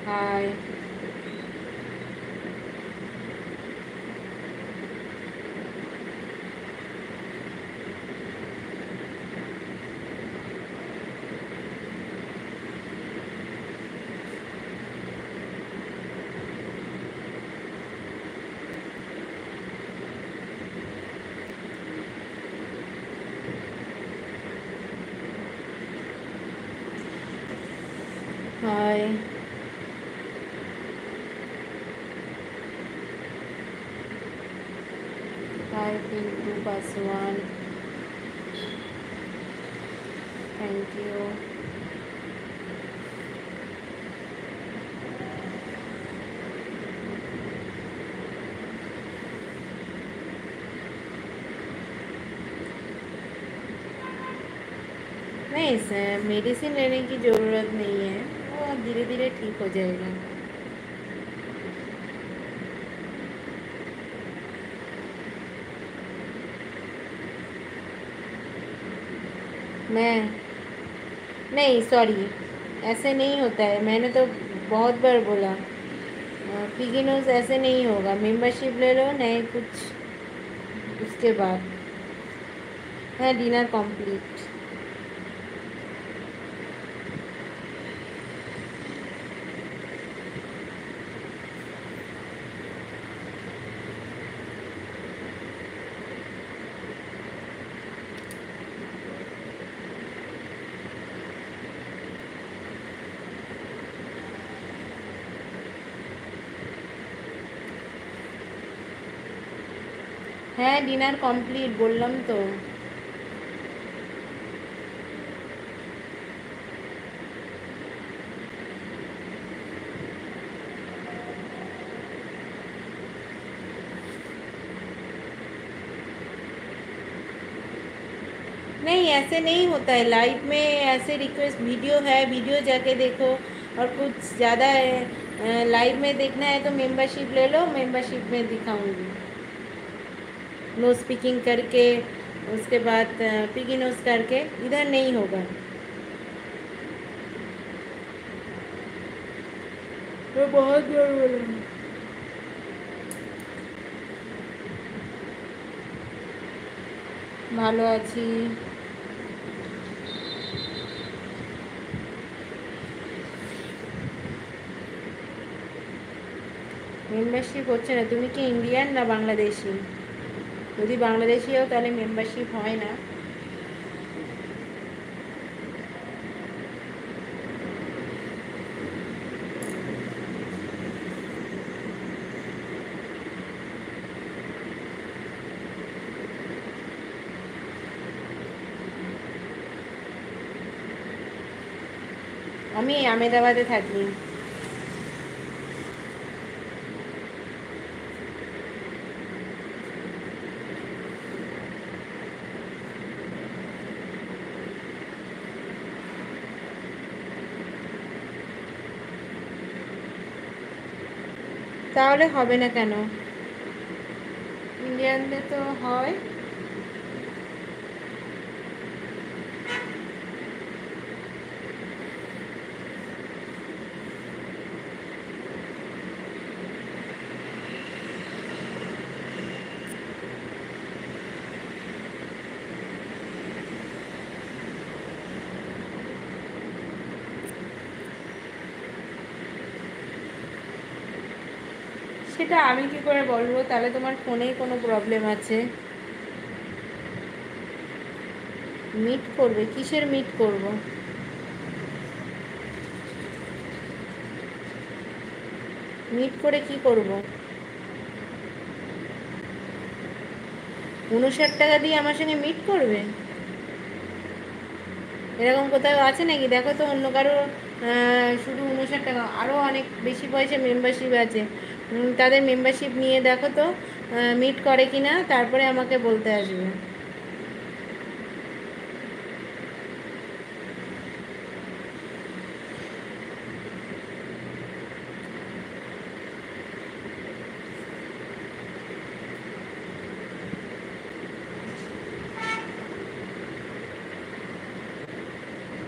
High. Hi. Hi Pintu Paswan, thank you. नहीं, medicine लेने की ज़रूरत नहीं है, वो धीरे धीरे ठीक हो जाएगा। मैं नहीं, सॉरी, ऐसे नहीं होता है। मैंने तो बहुत बार बोला बिगिनर्स ऐसे नहीं होगा। मेंबरशिप ले लो, नहीं कुछ उसके बाद है डिनर कंप्लीट। হ্যাঁ ডিনার কমপ্লিট বললাম তো। नहीं ऐसे नहीं होता है लाइव में। ऐसे रिक्वेस्ट वीडियो है, वीडियो जाके देखो। और कुछ ज़्यादा लाइव में देखना है तो मेंबरशिप ले लो, मेंबरशिप में दिखाऊंगी। नो स्पीकिंग करके उसके बाद पिगी नोज करके इधर नहीं होगा। तो बहुत जोर बोल रहा हूँ। ভালো আছি। মেম্বারশিপ হচ্ছে না। তুমি কি ইন্ডিয়ান না বাংলাদেশি? যদি বাংলাদেশি হও তাহলে মেম্বারশিপ হয় না। আমি আমেদাবাদে থাকি। তাহলে হবে না কেন? ইন্ডিয়ানদের তো হয়। সেটা আমি কি করে বলবো? তাহলে তোমার ফোনেই কোনো প্রবলেম আছে। মিট করবে? কিসের মিট করব? মিট করে কি করব? 59 টাকা দিয়ে আমার সঙ্গে মিট করবে? এরকম কোথাও আছে নাকি? দেখো তো অন্য কারো শুধু 59 টাকা। আরও অনেক বেশি পয়সা মেম্বারশিপ আছে, তাদের মেম্বারশিপ নিয়ে দেখো তো মিট করে কি না, তারপরে আমাকে বলতে আসবে।